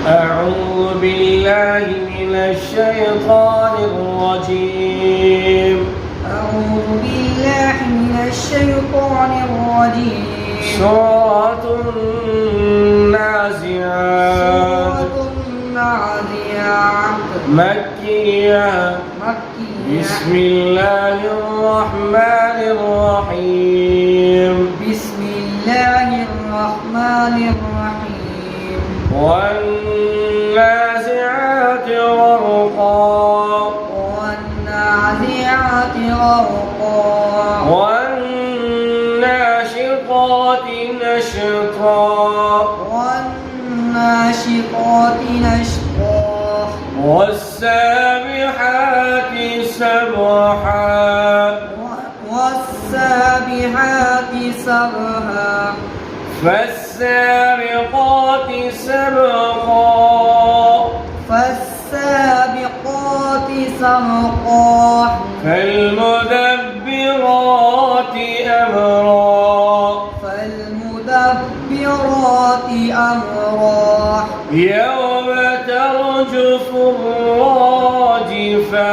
أعوذ بالله من الشيطان الرجيم. أعوذ بالله من الشيطان الرجيم. سورة النازعات مكية. بسم الله الرحمن الرحيم. بسم الله الرحمن الرحيم. والنازعات غرقا. والنازعات غرقا. والناشطات نشطا. والناشطات نشطا. والسابحات سبحا. والسابحات سبحا. فالسابقات سبقا. فالسابقات سبقا. فالمدبرات أمرا. فالمدبرات أمرا. يوم ترجف الراجفة.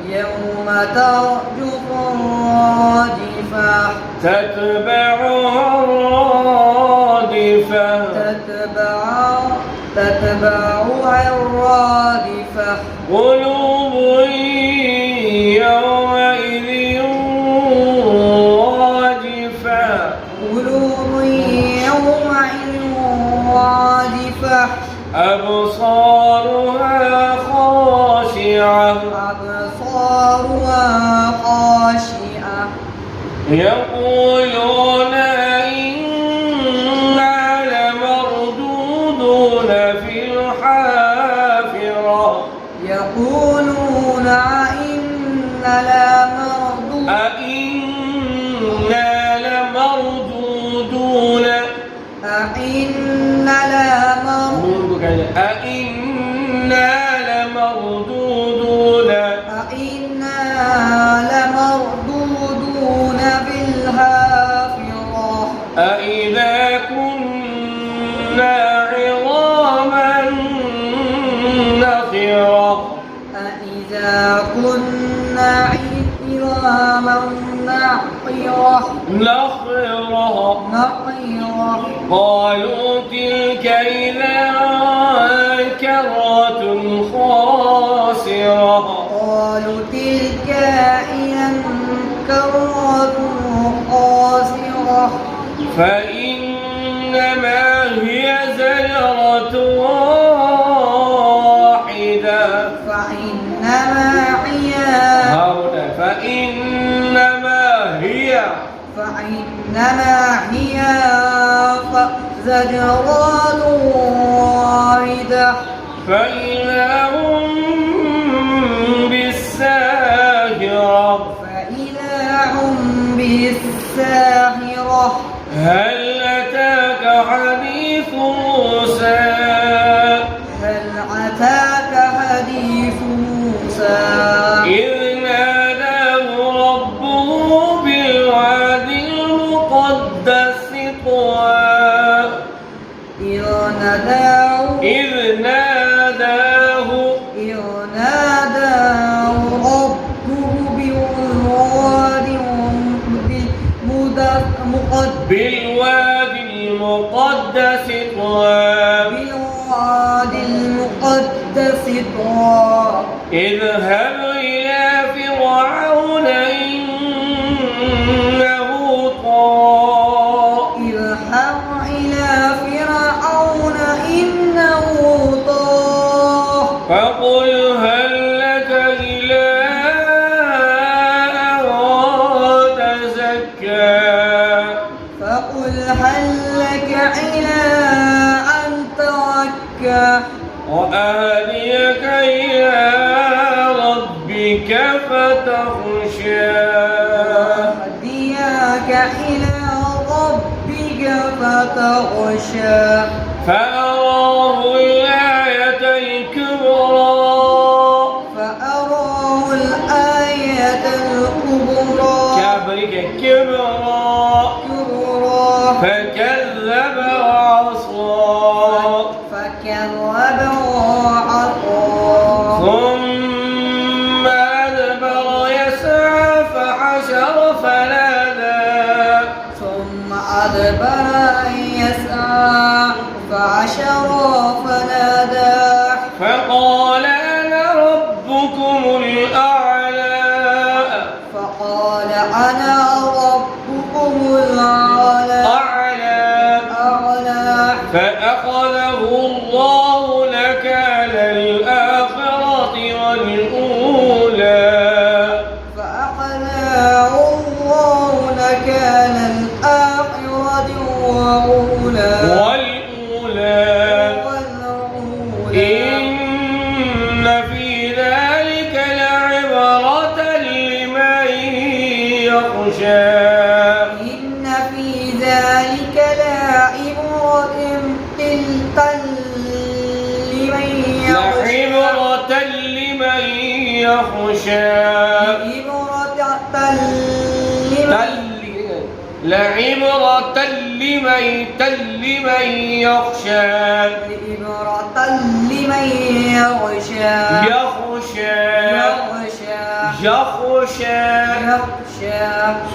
يوم ترجف الراجفة. تتبعها الرادفة. تتبعها الرادفة. قلوب يومئذ واجفة. قلوب يومئذ واجفة. أبصارها خاشعة. أبصارها خاشعة. يقولون إنا لمردودون في الحافرة. يقولون أئنا لمردودون. أئنا لمردودون بالحافرة. أإذا كنا عظاما نخرة. أإذا كنا عظاما نخرة. قالوا تلك إذا كرة خاسرة. قالوا تلك إذا كرة خاسرة. فإنما هي زجرة واحدة. فإنما هي زجرات واحدة. فإذا هم بالساهرة. هل أتاك حديث موسى. إذ ناداه ربه بالوادي المقدس طوى. إذ ناداه ربه بالوادي المقدس طوى. اذهب إلى فرعون إنه طغى. فقل هل لك إلى أن تزكى. وأهديك إلى ربك فتخشى. فأراه الآية الكبرى. فكذب وعصى. عطا ثم أدبر يسعى فحشر فنادى ثم أدبر يسعى فحشر فنادى فقال أنا ربكم الأعلى فقال أنا ربكم الأعلى فأخذه الله نكال الآخرة والأولى فأخذه الله نكال الآخرة والأولى إن في ذلك لعبرة لمن يخشى إن في ذلك لعبرة لمن يخشى لعبرة لمن يخشى يخشى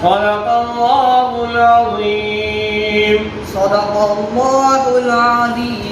صدق الله العظيم. صدق الله العظيم.